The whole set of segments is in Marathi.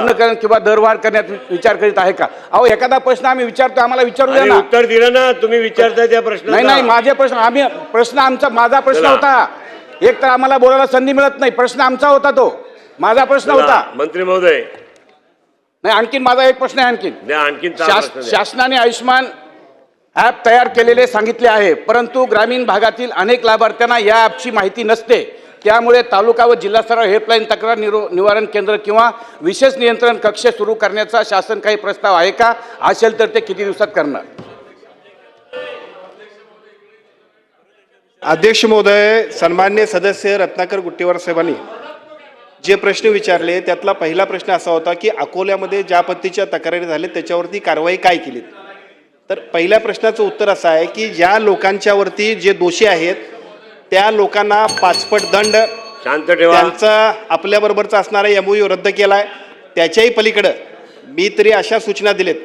विमुद्रीकरण किंवा दरवाढ करण्यात विचार करीत आहे का? अहो एखादा प्रश्न आम्ही विचारतो, आम्हाला विचारू द्या ना. उत्तर दिलं ना तुम्ही, विचारताय त्या प्रश्नाला. नाही माझे प्रश्न माझा प्रश्न होता. एक तर आम्हाला बोलायला संधी मिळत नाही, प्रश्न आमचा होता, तो माझा प्रश्न होता. मंत्री महोदय, नाही आणखीन माझा एक प्रश्न आहे. आणखीन शासनाने आयुष्मान ॲप तयार केलेले सांगितले आहे, परंतु ग्रामीण भागातील अनेक लाभार्थ्यांना या ॲपची माहिती नसते. त्यामुळे तालुका व जिल्हा स्तरावर हेल्पलाईन, तक्रार निवारण केंद्र किंवा विशेष नियंत्रण कक्ष सुरू करण्याचा शासन काही प्रस्ताव आहे का? असेल तर ते किती दिवसात करणार? अध्यक्ष महोदय, सन्मान्य सदस्य रत्नाकर गुट्टेवार साहेबांनी जे प्रश्न विचारले त्यातला पहिला प्रश्न असा होता की अकोल्यामध्ये ज्या पद्धतीच्या तक्रारी झाल्या त्याच्यावरती कारवाई काय केली. तर पहिल्या प्रश्नाचं उत्तर असं आहे की ज्या लोकांच्यावरती जे दोषी आहेत त्या लोकांना 5 पट दंड, शांत ठेवा, त्यांचा आपल्याबरोबरचा असणारा MOU रद्द केला आहे. त्याच्याही पलीकडं मी तरी अशा सूचना दिलेत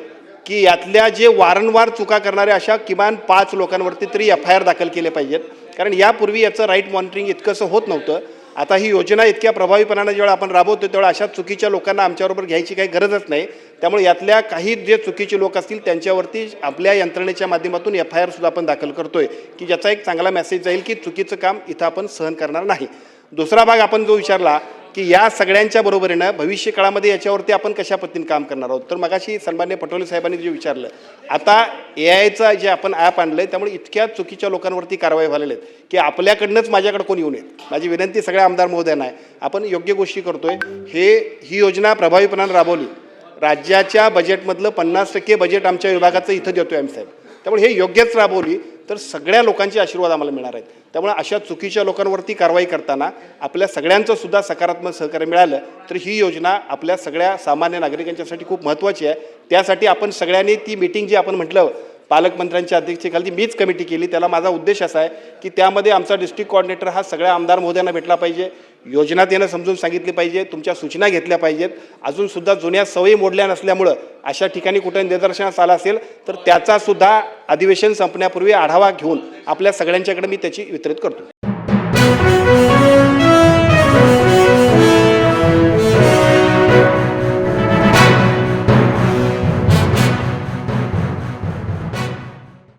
की यातल्या जे वारंवार चुका करणारे अशा किमान 5 लोकांवरती तरी FIR दाखल केले पाहिजेत. कारण यापूर्वी याचं राईट मॉनिटरिंग इतकंसं होत नव्हतं. आता ही योजना इतक्या प्रभावीपणाने जेव्हा आपण राबवतो तेव्हा अशा चुकीच्या लोकांना आमच्याबरोबर घ्यायची काही गरजच नाही. त्यामुळे यातल्या काही जे चुकीचे लोक असतील त्यांच्यावरती आपल्या यंत्रणेच्या माध्यमातून FIR सुद्धा आपण दाखल करतोय की ज्याचा एक चांगला मेसेज जाईल की चुकीचं काम इथं आपण सहन करणार नाही. दुसरा भाग आपण जो विचारला की या सगळ्यांच्या बरोबरीनं भविष्य काळामध्ये याच्यावरती आपण कशा पद्धतीने काम करणार आहोत, तर मगाशी सन्मान्य पटोले साहेबांनी जे विचारलं, आता AIचं जे आपण ॲप आणलं आहे त्यामुळे इतक्या चुकीच्या लोकांवरती कारवाई झालेल्या आहेत की आपल्याकडनंच माझ्याकडे कोणी येऊ नये. माझी विनंती सगळ्या आमदार महोदयांना आहे, आपण योग्य गोष्टी करतोय. ही योजना प्रभावीपणाने राबवली. राज्याच्या बजेटमधलं 50% बजेट आमच्या विभागाचं इथं देतोय आम्ही साहेब. त्यामुळे हे योग्यच राबवली तर सगळ्या लोकांचे आशीर्वाद आम्हाला मिळणार आहेत. त्यामुळे अशा चुकीच्या लोकांवरती कारवाई करताना आपल्या सगळ्यांचं सुद्धा सकारात्मक सहकार्य मिळालं तर ही योजना आपल्या सगळ्या सामान्य नागरिकांच्यासाठी खूप महत्त्वाची आहे. त्यासाठी आपण सगळ्यांनी ती मीटिंग जी आपण म्हटलं पालकमंत्र्यांच्या अध्यक्षतेखाली मीच कमिटी केली, त्याला माझा उद्देश असा आहे की त्यामध्ये आमचा डिस्ट्रिक्ट कोऑर्डिनेटर हा सगळ्या आमदार महोदयांना भेटला पाहिजे, योजना त्यानं समजून सांगितली पाहिजे, तुमच्या सूचना घेतल्या पाहिजेत. अजूनसुद्धा जुन्या सवयी मोडल्या नसल्यामुळं अशा ठिकाणी कुठे निदर्शनास आला असेल तर त्याचासुद्धा अधिवेशन संपण्यापूर्वी आढावा घेऊन आपल्या सगळ्यांच्याकडे मी त्याची वितरित करतो.